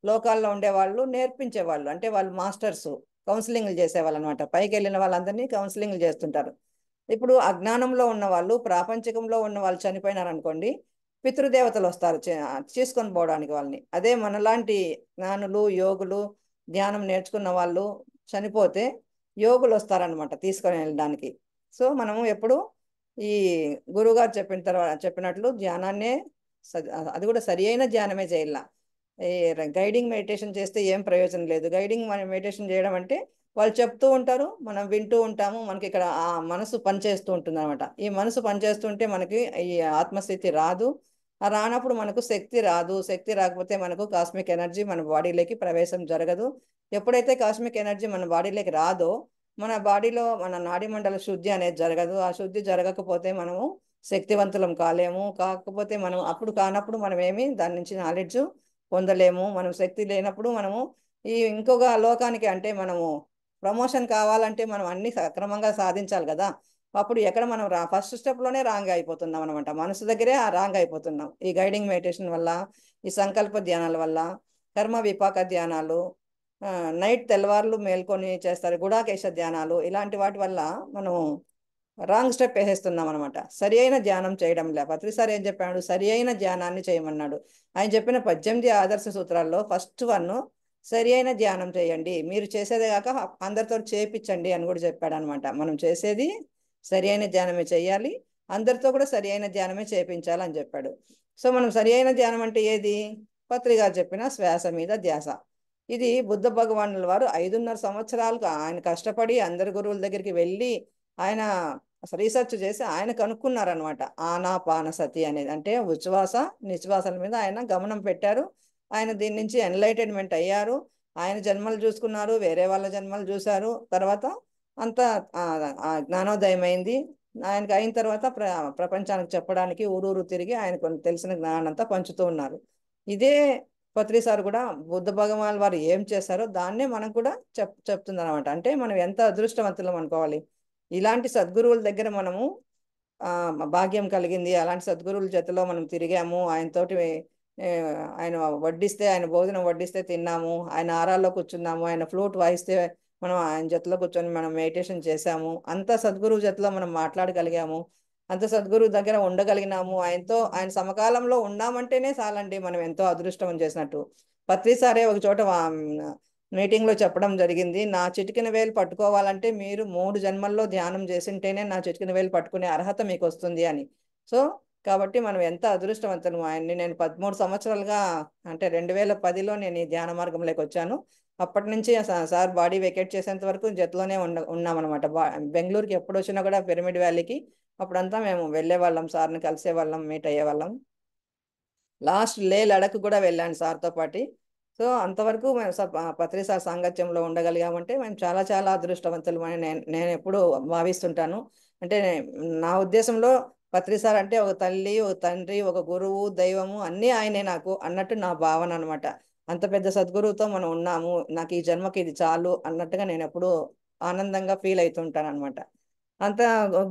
లోకాల్లో ఉండే వాళ్ళు నేర్పించే వాళ్ళు, అంటే వాళ్ళు మాస్టర్స్, కౌన్సిలింగ్లు చేసేవాళ్ళు అనమాట. పైకి వెళ్ళిన వాళ్ళందరినీ కౌన్సిలింగ్లు చేస్తుంటారు. ఇప్పుడు అజ్ఞానంలో ఉన్న వాళ్ళు, ప్రాపంచికంలో ఉన్న వాళ్ళు చనిపోయినారు అనుకోండి, పితృదేవతలు వస్తారు తీసుకొని పోవడానికి వాళ్ళని. అదే మనలాంటి జ్ఞానులు, యోగులు, ధ్యానం నేర్చుకున్న వాళ్ళు చనిపోతే యోగులు వస్తారనమాట తీసుకొని వెళ్ళడానికి. సో మనము ఎప్పుడు ఈ గురువుగారు చెప్పిన తర్వాత చెప్పినట్లు ధ్యానాన్నే, అది కూడా సరి అయిన ధ్యానమే చేయాల. ఈ గైడింగ్ మెడిటేషన్ చేస్తే ఏం ప్రయోజనం లేదు. గైడింగ్ మెడిటేషన్ చేయడం అంటే వాళ్ళు చెప్తూ ఉంటారు, మనం వింటూ ఉంటాము, మనకి ఇక్కడ ఆ మనసు పనిచేస్తూ ఉంటుంది అనమాట. ఈ మనసు పనిచేస్తుంటే మనకి ఈ ఆత్మస్థితి రాదు. ఆ రానప్పుడు మనకు శక్తి రాదు. శక్తి రాకపోతే మనకు కాస్మిక్ ఎనర్జీ మన బాడీలోకి ప్రవేశం జరగదు. ఎప్పుడైతే కాస్మిక్ ఎనర్జీ మన బాడీలోకి రాదో మన బాడీలో మన నాడీ మండల శుద్ధి అనేది జరగదు. ఆ శుద్ధి జరగకపోతే మనము శక్తివంతులం కాలేము. కాకపోతే మనం అప్పుడు కానప్పుడు మనం ఏమి దాని నుంచి నాలెడ్జ్ పొందలేము. మనం శక్తి లేనప్పుడు మనము ఈ ఇంకొక లోకానికి, అంటే మనము ప్రమోషన్ కావాలంటే మనం అన్ని సక్రమంగా సాధించాలి కదా. అప్పుడు ఎక్కడ మనం ఫస్ట్ స్టెప్లోనే రాంగ్ అయిపోతున్నాం అనమాట. మనసు దగ్గరే రాంగ్ అయిపోతున్నాం ఈ గైడింగ్ మెడిటేషన్ వల్ల, ఈ సంకల్ప ధ్యానాల వల్ల, కర్మ విపాక ధ్యానాలు, నైట్ తెల్లవార్లు మేల్కొని చేస్తారు గుడాకేశ ధ్యానాలు, ఇలాంటి వాటి వల్ల మనం రాంగ్ స్టెప్ వేసేస్తున్నాం అనమాట. సరి అయిన ధ్యానం చేయడం లే. పత్రిసారి ఏం చెప్పాడు, సరి అయిన ధ్యానాన్ని చేయమన్నాడు. ఆయన చెప్పిన 18 ఆదర్శ సూత్రాల్లో ఫస్ట్ వన్ సరి అయిన ధ్యానం చేయండి, మీరు చేసేదే కాక అందరితో చేపించండి అని కూడా చెప్పాడు అనమాట. మనం చేసేది సరి అయిన ధ్యానమే చేయాలి, అందరితో కూడా సరి అయిన ధ్యానమే చేపించాలి అని చెప్పాడు. సో మనం సరి అయిన ధ్యానం అంటే ఏది, పత్రి గారు చెప్పిన శ్వాస మీద ధ్యాస. ఇది బుద్ధ భగవానుల వారు 5.5 సంవత్సరాలుగా ఆయన కష్టపడి అందరి గురువుల దగ్గరికి వెళ్ళి ఆయన రీసెర్చ్ చేసి ఆయన కనుక్కున్నారనమాట. ఆనాపాన సతి అనేది అంటే ఉచ్ఛ్వాస నిశ్వాసాల మీద ఆయన గమనం పెట్టారు. ఆయన దీని నుంచి ఎన్లైటన్మెంట్ అయ్యారు. ఆయన జన్మలు చూసుకున్నారు, వేరే వాళ్ళ జన్మలు చూశారు. తర్వాత అంతా ఆ, ఆ జ్ఞానోదయం అయింది. ఆయనకి అయిన తర్వాత ప్రపంచానికి చెప్పడానికి ఊరూరు తిరిగి ఆయనకు తెలిసిన జ్ఞానం అంతా పంచుతూ ఉన్నారు. ఇదే పత్రి సార్ కూడా బుద్ధ భగవాన్ వారు ఏం చేశారో దాన్నే మనకు కూడా చెప్తున్నారు అనమాట. అంటే మనం ఎంత అదృష్టవంతులం అనుకోవాలి. ఇలాంటి సద్గురువుల దగ్గర మనము ఆ భాగ్యం కలిగింది. అలాంటి సద్గురువుల జతలో మనం తిరిగాము. ఆయనతోటి ఏ, ఆయన వడ్డిస్తే, ఆయన భోజనం వడ్డిస్తే తిన్నాము. ఆయన ఆరాల్లో కూర్చున్నాము. ఆయన ఫ్లూట్ వాయిస్తే మనం ఆయన జతలో కూర్చొని మనం మెడిటేషన్ చేశాము. అంత సద్గురువు జతలో మనం మాట్లాడగలిగాము. అంత సద్గురువు దగ్గర ఉండగలిగినాము. ఆయనతో ఆయన సమకాలంలో ఉన్నామంటేనే చాలండి మనం ఎంతో అదృష్టం చేసినట్టు. పత్రి సారే ఒక చోట మీటింగ్ లో చెప్పడం జరిగింది. నా చిటికెన వేలు పట్టుకోవాలంటే మీరు 3 జన్మల్లో ధ్యానం చేసింటేనే నా చిటికెన వేలు పట్టుకునే అర్హత మీకు వస్తుంది అని. సో కాబట్టి మనం ఎంత అదృష్టవంతులు. ఆయన్ని నేను 13 సంవత్సరాలుగా, అంటే 2010లో నేను ఈ ధ్యాన మార్గంలోకి వచ్చాను. అప్పటి నుంచి సార్ బాడీ వెకేట్ చేసేంత వరకు జతలోనే ఉన్నామన్నమాట. బెంగళూరుకి ఎప్పుడు వచ్చినా కూడా పిరమిడ్ వ్యాలీకి అప్పుడంతా మేము వెళ్ళే వాళ్ళం, సార్ని కలిసే వాళ్ళం, మీట్ అయ్యే వాళ్ళం. లాస్ట్ లే లడక్ కూడా వెళ్ళాను సార్తో పాటు. సో అంతవరకు మేము పత్రి సార్ సాంగత్యంలో ఉండగలిగామంటే మేము చాలా చాలా అదృష్టవంతులు అని నేను ఎప్పుడు భావిస్తుంటాను. అంటే నా ఉద్దేశంలో పత్రి సార్ అంటే ఒక తల్లి, ఒక తండ్రి, ఒక గురువు, దైవము అన్నీ ఆయనే నాకు అన్నట్టు నా భావన అనమాట. అంత పెద్ద సద్గురువుతో మనం ఉన్నాము, నాకు ఈ జన్మకి ఇది చాలు అన్నట్టుగా నేను ఎప్పుడు ఆనందంగా ఫీల్ అవుతుంటాను అనమాట. అంత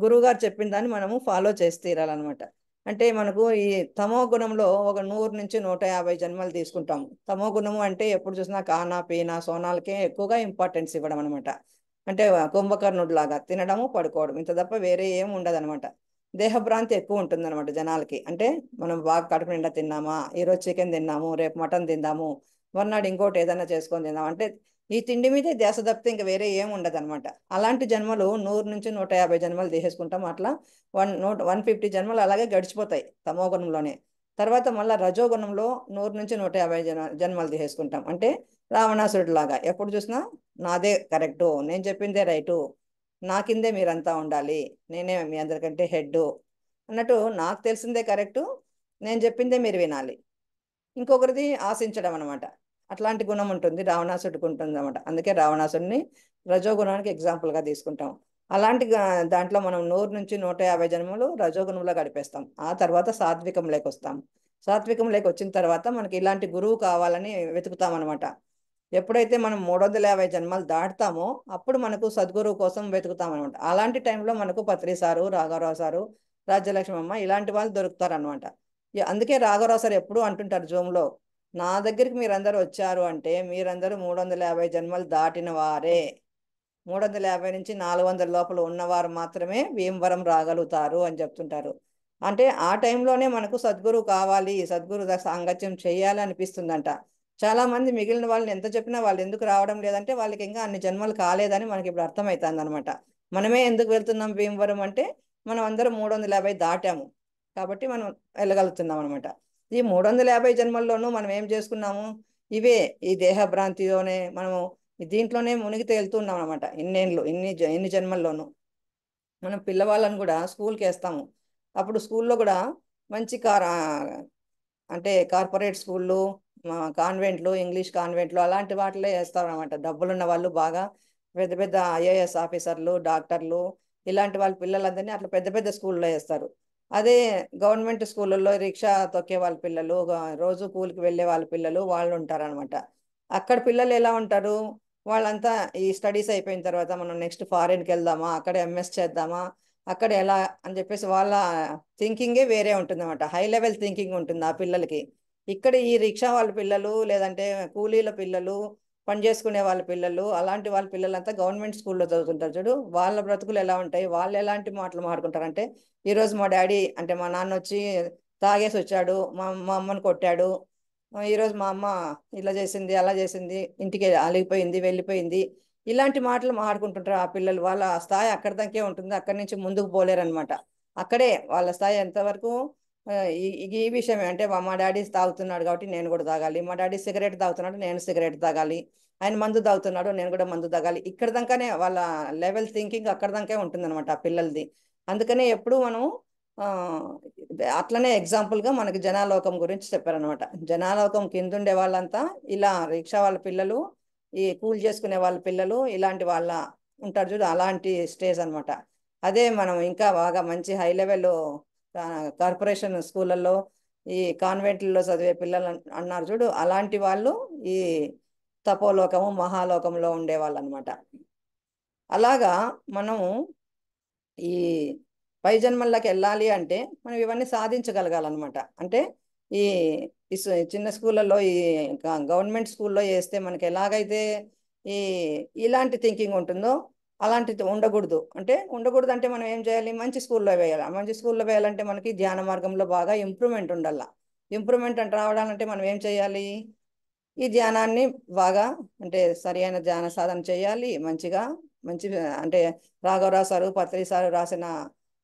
గురువు గారు చెప్పిన దాన్ని మనము ఫాలో చేసి తీరాలన్నమాట. అంటే మనకు ఈ తమో గుణంలో ఒక 100 నుంచి 150 జన్మలు తీసుకుంటాము. తమో గుణము అంటే ఎప్పుడు చూసినా కానా పీనా సోనాలకే ఎక్కువగా ఇంపార్టెన్స్ ఇవ్వడం అనమాట. అంటే కుంభకర్ణుడు లాగా తినడము పడుకోవడం ఇంత తప్ప వేరే ఏం ఉండదన్నమాట. దేహభ్రాంతి ఎక్కువ ఉంటుంది అనమాట జనాలకి. అంటే మనం బాగా కడుపు నిండా తిన్నామా, ఈరోజు చికెన్ తిన్నాము, రేపు మటన్ తిందాము, మర్నాడు ఇంకోటి ఏదైనా చేసుకొని తిందాం అంటే ఈ తిండి మీదే ధ్యాస తప్పితే ఇంకా వేరే ఏం ఉండదు అనమాట. అలాంటి జన్మలు 100 నుంచి 150 జన్మలు తీసేసుకుంటాం. అట్లా 150 జన్మలు అలాగే గడిచిపోతాయి తమో గుణంలోనే. తర్వాత మళ్ళీ రజోగుణంలో 100 నుంచి 150 జన్మలు తీసేసుకుంటాం. అంటే రావణాసురుడు లాగా ఎప్పుడు చూసినా నాదే కరెక్టు, నేను చెప్పిందే రైటు, నా కిందే మీరంతా ఉండాలి, నేనే మీ అందరికంటే హెడ్ అన్నట్టు, నాకు తెలిసిందే కరెక్టు, నేను చెప్పిందే మీరు వినాలి, ఇంకొకరిది ఆశించడం అనమాట. అట్లాంటి గుణం ఉంటుంది రావణాసుడికి ఉంటుంది అనమాట. అందుకే రావణాసుడిని రజోగుణానికి ఎగ్జాంపుల్గా తీసుకుంటాం. అలాంటి దాంట్లో మనం 100 నుంచి 150 జన్మలు రజోగుణంలో గడిపేస్తాం. ఆ తర్వాత సాత్వికంలోకి వస్తాం. సాత్వికంలోకి వచ్చిన తర్వాత మనకి ఇలాంటి గురువు కావాలని వెతుకుతాం అనమాట. ఎప్పుడైతే మనం 350 జన్మలు దాటుతామో అప్పుడు మనకు సద్గురువు కోసం వెతుకుతాం అనమాట. అలాంటి టైంలో మనకు పత్రి సారు, రాఘవరావు సారు, రాజ్యలక్ష్మి అమ్మ ఇలాంటి వాళ్ళు దొరుకుతారు అనమాట. అందుకే రాఘవరావు సార్ ఎప్పుడు అంటుంటారు జూమ్లో, నా దగ్గరికి మీరందరూ వచ్చారు అంటే మీరందరూ 350 జన్మలు దాటిన వారే. 350 నుంచి 400 లోపల ఉన్నవారు మాత్రమే భీమవరం రాగలుగుతారు అని చెప్తుంటారు. అంటే ఆ టైంలోనే మనకు సద్గురు కావాలి, సద్గురు సాంగత్యం చేయాలి అనిపిస్తుందంట. చాలా మంది మిగిలిన వాళ్ళని ఎంత చెప్పినా వాళ్ళు ఎందుకు రావడం లేదంటే వాళ్ళకి ఇంకా అన్ని జన్మలు కాలేదని మనకి ఇప్పుడు అర్థమవుతుంది అనమాట. మనమే ఎందుకు వెళ్తున్నాం భీమవరం అంటే మనం అందరం 350 దాటాము కాబట్టి మనం వెళ్ళగలుగుతున్నాం అనమాట. ఈ 350 జన్మల్లోనూ మనం ఏం చేసుకున్నాము? ఇవే, ఈ దేహ భ్రాంతిలోనే మనము దీంట్లోనే మునిగి తేలుతున్నాం అనమాట. ఇన్ని జన్మల్లోనూ మనం పిల్లవాళ్ళని కూడా స్కూల్కి వేస్తాము. అప్పుడు స్కూల్లో కూడా మంచి అంటే కార్పొరేట్ స్కూళ్ళు, కాన్వెంట్లు, ఇంగ్లీష్ కాన్వెంట్లు అలాంటి వాటిలో వేస్తారు అనమాట. డబ్బులున్న వాళ్ళు బాగా పెద్ద పెద్ద ఐఏఎస్ ఆఫీసర్లు, డాక్టర్లు ఇలాంటి వాళ్ళ పిల్లలందరినీ అట్లా పెద్ద పెద్ద స్కూల్లో వేస్తారు. అదే గవర్నమెంట్ స్కూళ్ళల్లో రిక్షా తొక్కే వాళ్ళ పిల్లలు, రోజు కూలికి వెళ్ళే వాళ్ళ పిల్లలు వాళ్ళు ఉంటారనమాట. అక్కడ పిల్లలు ఎలా ఉంటారు? వాళ్ళంతా ఈ స్టడీస్ అయిపోయిన తర్వాత మనం నెక్స్ట్ ఫారిన్కి వెళ్దామా, అక్కడ ఎంఎస్ చేద్దామా, అక్కడ ఎలా అని చెప్పేసి వాళ్ళ థింకింగే వేరే ఉంటుంది అనమాట. హై లెవెల్ థింకింగ్ ఉంటుంది ఆ పిల్లలకి. ఇక్కడ ఈ రిక్షా వాళ్ళ పిల్లలు, లేదంటే కూలీల పిల్లలు, పని చేసుకునే వాళ్ళ పిల్లలు, అలాంటి వాళ్ళ పిల్లలంతా గవర్నమెంట్ స్కూల్లో చదువుతుంటారు చూడు, వాళ్ళ బ్రతుకులు ఎలా ఉంటాయి, వాళ్ళు ఎలాంటి మాటలు మాట్లాడుకుంటారంటే, ఈరోజు మా డాడీ అంటే మా నాన్న వచ్చి తాగేసి వచ్చాడు, మా అమ్మని కొట్టాడు, ఈరోజు మా అమ్మ ఇలా చేసింది, అలా చేసింది, ఇంటికి అలిగిపోయింది, వెళ్ళిపోయింది, ఇలాంటి మాటలు మాట్లాడుకుంటుంటారు ఆ పిల్లలు. వాళ్ళ స్థాయి అక్కడి దాకే ఉంటుంది, అక్కడి నుంచి ముందుకు పోలేరనమాట. అక్కడే వాళ్ళ స్థాయి ఎంతవరకు ఈ ఈ విషయమే. అంటే మా డాడీ తాగుతున్నాడు కాబట్టి నేను కూడా తాగాలి, మా డాడీ సిగరెట్ తాగుతున్నాడు నేను సిగరెట్ తాగాలి, ఆయన మందు తాగుతున్నాడు నేను కూడా మందు తాగాలి, ఇక్కడ దాకానే వాళ్ళ లెవెల్ థింకింగ్ అక్కడ దాకే ఉంటుంది అనమాట ఆ పిల్లలది. అందుకనే ఎప్పుడు మనం ఆ అట్లనే ఎగ్జాంపుల్ గా మనకి జనాలోకం గురించి చెప్పారనమాట. జనాలోకం కింద ఉండే వాళ్ళంతా ఇలా రిక్షా వాళ్ళ పిల్లలు ఈ కూలి చేసుకునే వాళ్ళ పిల్లలు ఇలాంటి వాళ్ళ ఉంటారు చూడు, అలాంటి స్టేజ్ అన్నమాట. అదే మనం ఇంకా బాగా మంచి హై లెవెల్ కార్పొరేషన్ స్కూళ్ళల్లో ఈ కాన్వెంట్లలో చదివే పిల్లలు అన్నారు చూడు, అలాంటి వాళ్ళు ఈ తపోలోకము మహాలోకంలో ఉండేవాళ్ళు అనమాట. అలాగా మనము ఈ పై జన్మల్లోకి వెళ్ళాలి అంటే మనం ఇవన్నీ సాధించగలగాలన్నమాట. అంటే ఈ చిన్న స్కూళ్ళల్లో ఈ గవర్నమెంట్ స్కూల్లో వేస్తే మనకి ఎలాగైతే ఈ ఇలాంటి థింకింగ్ ఉంటుందో అలాంటిది ఉండకూడదు. అంటే ఉండకూడదు అంటే మనం ఏం చేయాలి, మంచి స్కూల్లో వేయాలి. మంచి స్కూల్లో వేయాలంటే మనకి ధ్యాన మార్గంలో బాగా ఇంప్రూవ్మెంట్ ఉండాల. ఇంప్రూవ్మెంట్ అంటే రావడాలంటే మనం ఏం చేయాలి, ఈ ధ్యానాన్ని బాగా అంటే సరి అయిన ధ్యాన సాధన చేయాలి. మంచిగా మంచి అంటే రాఘవరావు సారు పత్రి సారు రాసిన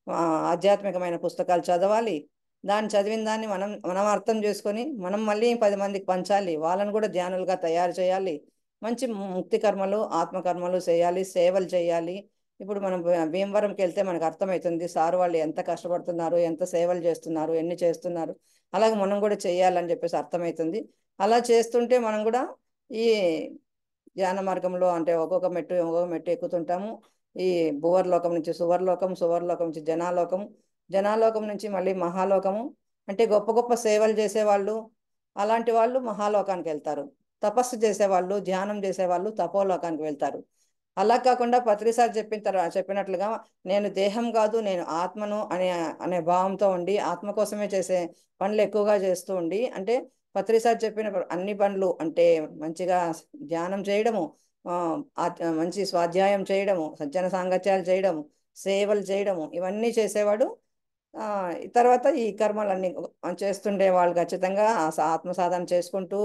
ఆ, ఆధ్యాత్మికమైన పుస్తకాలు చదవాలి. దాన్ని చదివిన దాన్ని మనం అర్థం చేసుకొని మనం మళ్ళీ 10 మందికి పంచాలి. వాళ్ళని కూడా ధ్యానులుగా తయారు చేయాలి. మంచి ముక్తి కర్మలు ఆత్మకర్మలు చేయాలి, సేవలు చేయాలి. ఇప్పుడు మనం భీమవరంకి వెళ్తే మనకు అర్థమవుతుంది సారు వాళ్ళు ఎంత కష్టపడుతున్నారు, ఎంత సేవలు చేస్తున్నారు, ఎన్ని చేస్తున్నారు. అలాగే మనం కూడా చేయాలని చెప్పేసి అర్థమవుతుంది. అలా చేస్తుంటే మనం కూడా ఈ ధ్యాన మార్గంలో అంటే ఒక్కొక్క మెట్టు ఎక్కుతుంటాము. ఈ భువర్లోకం నుంచి సువర్లోకం, సువర్లోకం నుంచి జనాలోకం, జనాలోకం నుంచి మళ్ళీ మహాలోకము. అంటే గొప్ప గొప్ప సేవలు చేసేవాళ్ళు అలాంటి వాళ్ళు మహాలోకానికి వెళ్తారు. తపస్సు చేసేవాళ్ళు ధ్యానం చేసేవాళ్ళు తపోలోకానికి వెళ్తారు. అలా కాకుండా పత్రిసారి చెప్పినట్లుగా నేను దేహం కాదు నేను ఆత్మను అనే అనే భావంతో ఉండి ఆత్మ కోసమే చేసే పనులు ఎక్కువగా చేస్తూ ఉండి, అంటే పత్రిసారి చెప్పిన అన్ని పనులు అంటే మంచిగా ధ్యానం చేయడము, ఆ, మంచి స్వాధ్యాయం చేయడము, సజ్జన సాంగత్యాలు చేయడము, సేవలు చేయడము, ఇవన్నీ చేసేవాడు. ఆ తర్వాత ఈ కర్మలన్నీ చేస్తుండే వాళ్ళు ఖచ్చితంగా ఆత్మ సాధన చేసుకుంటూ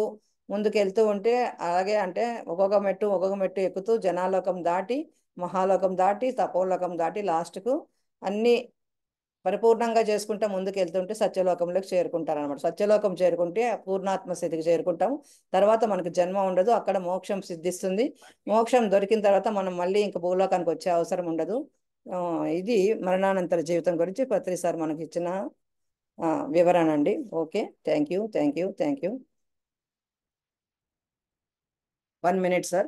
ముందుకెళ్తూ ఉంటే అలాగే అంటే ఒక్కొక్క మెట్టు ఎక్కుతూ జనాలోకం దాటి మహాలోకం దాటి తపోలోకం దాటి లాస్ట్కు అన్ని పరిపూర్ణంగా చేసుకుంటా ముందుకు వెళ్తుంటే సత్యలోకంలోకి చేరుకుంటారు అనమాట. సత్యలోకం చేరుకుంటే పూర్ణాత్మ స్థితికి చేరుకుంటాము. తర్వాత మనకు జన్మ ఉండదు, అక్కడ మోక్షం సిద్ధిస్తుంది. మోక్షం దొరికిన తర్వాత మనం మళ్ళీ ఇంక భూలోకానికి వచ్చే అవసరం ఉండదు. ఆ, ఇది మరణానంతర జీవితం గురించి పత్రి సార్ మనకి ఇచ్చిన వివరణ అండి. Okay, thank you, thank you, thank you. 1 minute sir.